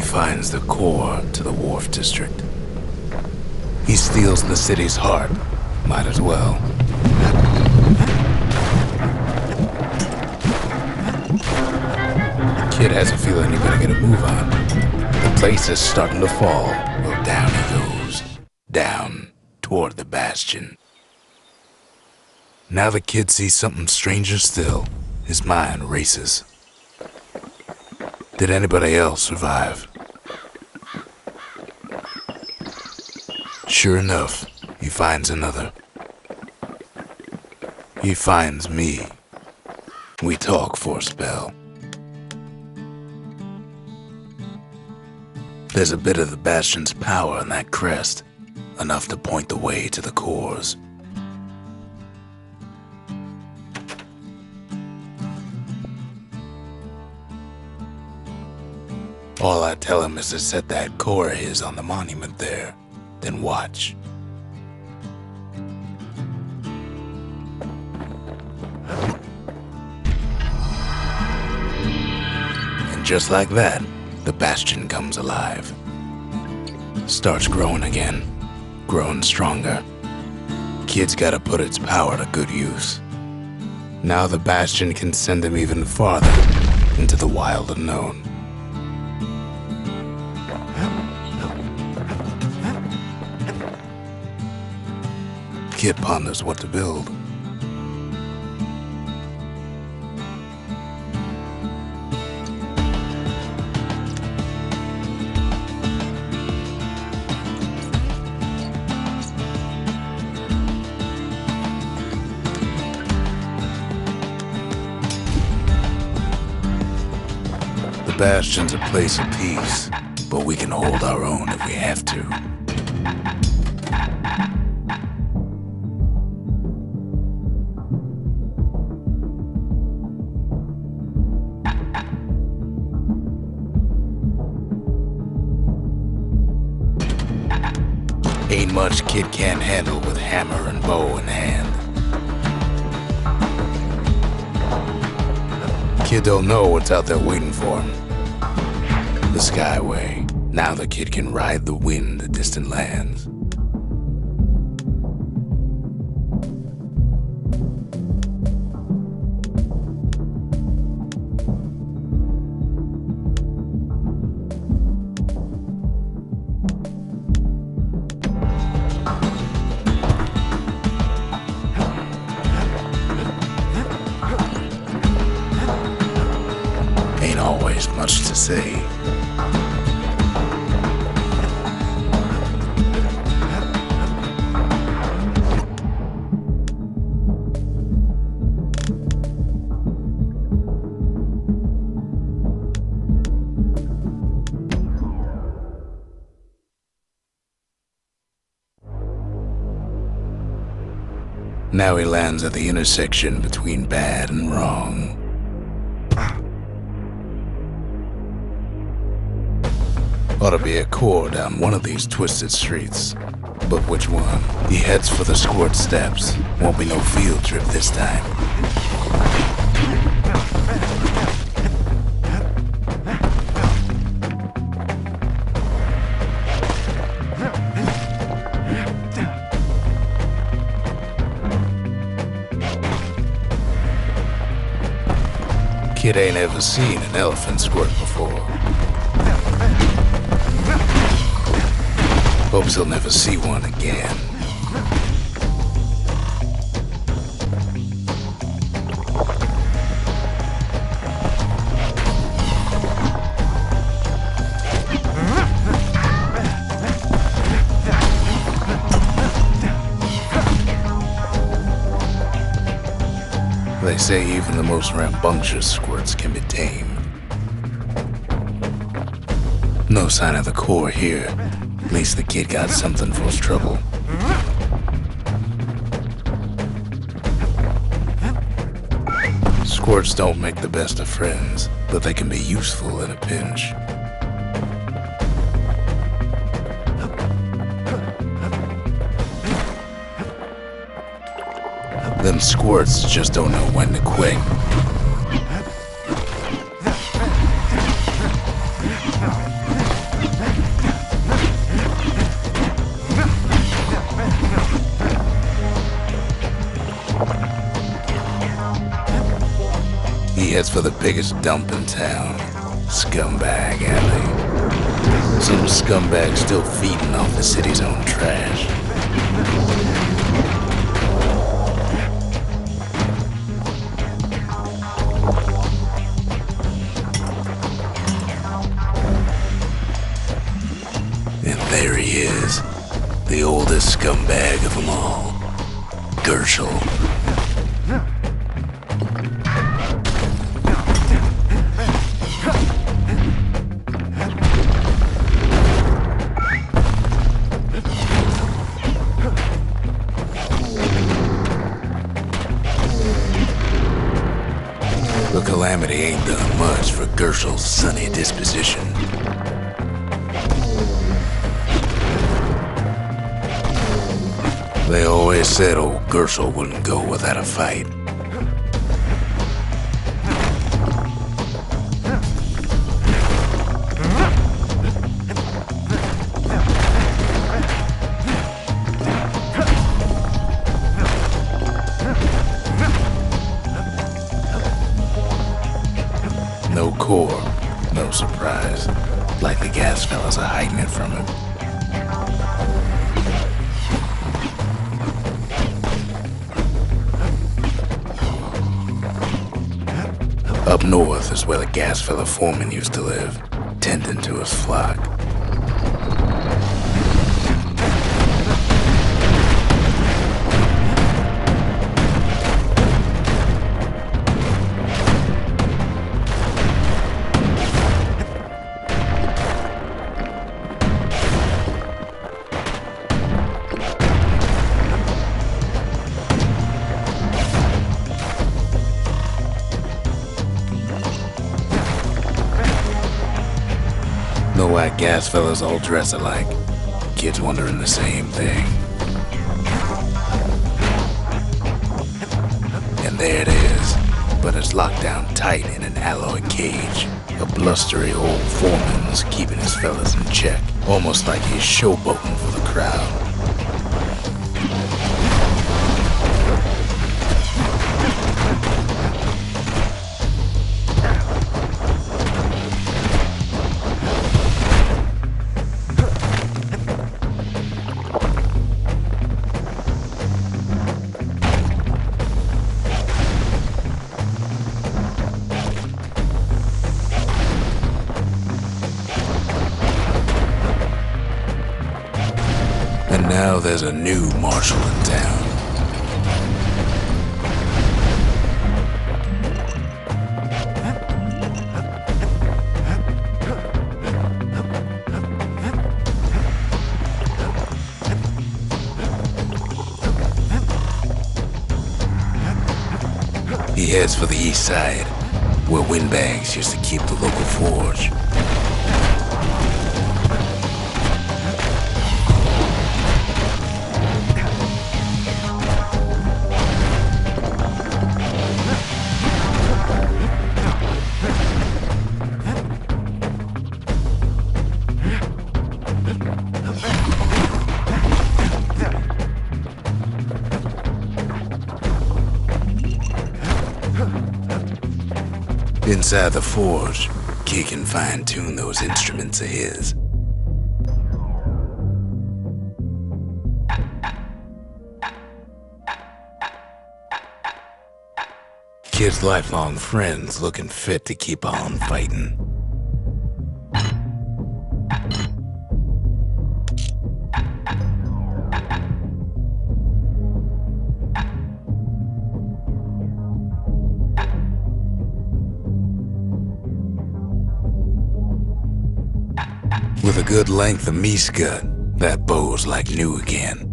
finds the core to the Wharf District. He steals the city's heart. Might as well. Kid has a feeling he better get a move on. The place is starting to fall. Well, down he goes. Down toward the Bastion. Now the kid sees something stranger still. His mind races. Did anybody else survive? Sure enough, he finds another. He finds me. We talk for a spell. There's a bit of the Bastion's power in that crest, enough to point the way to the cores. All I tell him is to set that core of his on the monument there, then watch. And just like that, the Bastion comes alive. Starts growing again, growing stronger. Kid's gotta put its power to good use. Now the Bastion can send him even farther into the wild unknown. Kid ponders what to build. The Bastion's a place of peace, but we can hold our own if we have to. Ain't much kid can't handle with hammer and bow in hand. Kid don't know what's out there waiting for him. The Skyway. Now the kid can ride the wind to distant lands. Ain't always much to say. Now he lands at the intersection between bad and wrong. Ought to be a core down one of these twisted streets. But which one? He heads for the squirt steps. Won't be no field trip this time. Kid ain't ever seen an elephant squirt before. Hopes he'll never see one again. They say even the most rambunctious squirts can be tamed. No sign of the core here. At least the kid got something for his trouble. Squirts don't make the best of friends, but they can be useful in a pinch. Them squirts just don't know when to quit. He heads for the biggest dump in town, Scumbag Alley. Some scumbag still feeding off the city's own trash. And there he is, the oldest scumbag of them all, Gershel. The calamity ain't done much for Gershel's sunny disposition. They always said old Gershel wouldn't go without a fight. No core, no surprise. Like the gas fellas are hiding it from him. Up north is where the gas fella foreman used to live, tending to his flock. Know why gas fellas all dress alike? Kids wondering the same thing. And there it is, but it's locked down tight in an alloy cage. A blustery old foreman's keeping his fellas in check, almost like he's showboating for the crowd. And now there's a new marshal in town. He heads for the east side, where windbags used to keep the local forge. Inside the forge, Key can fine-tune those instruments of his. Kid's lifelong friends looking fit to keep on fighting. With a good length of meat gut, that bow's like new again.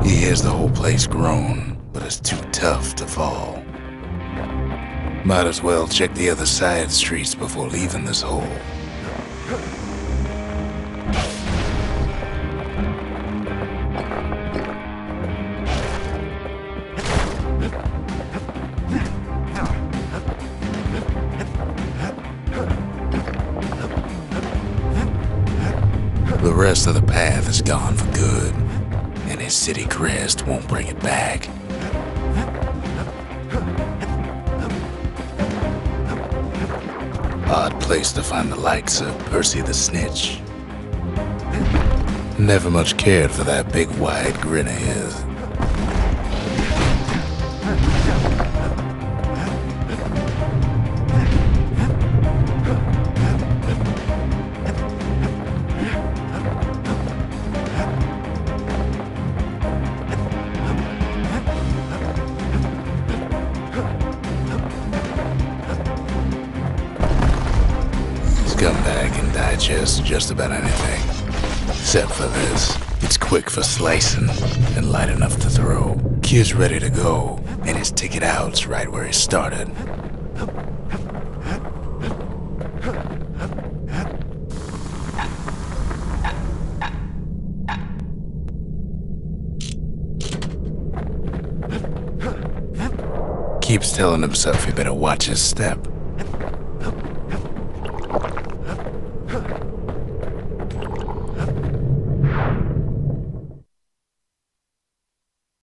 He hears the whole place groan, but it's too tough to fall. Might as well check the other side streets before leaving this hole. The rest of the path is gone for good, and his city crest won't bring it back. Odd place to find the likes of Percy the Snitch. Never much cared for that big wide grin of his. Scumbag can digest just about anything, except for this. It's quick for slicing and light enough to throw. Kid's ready to go, and his ticket out's right where he started. Keeps telling himself he better watch his step.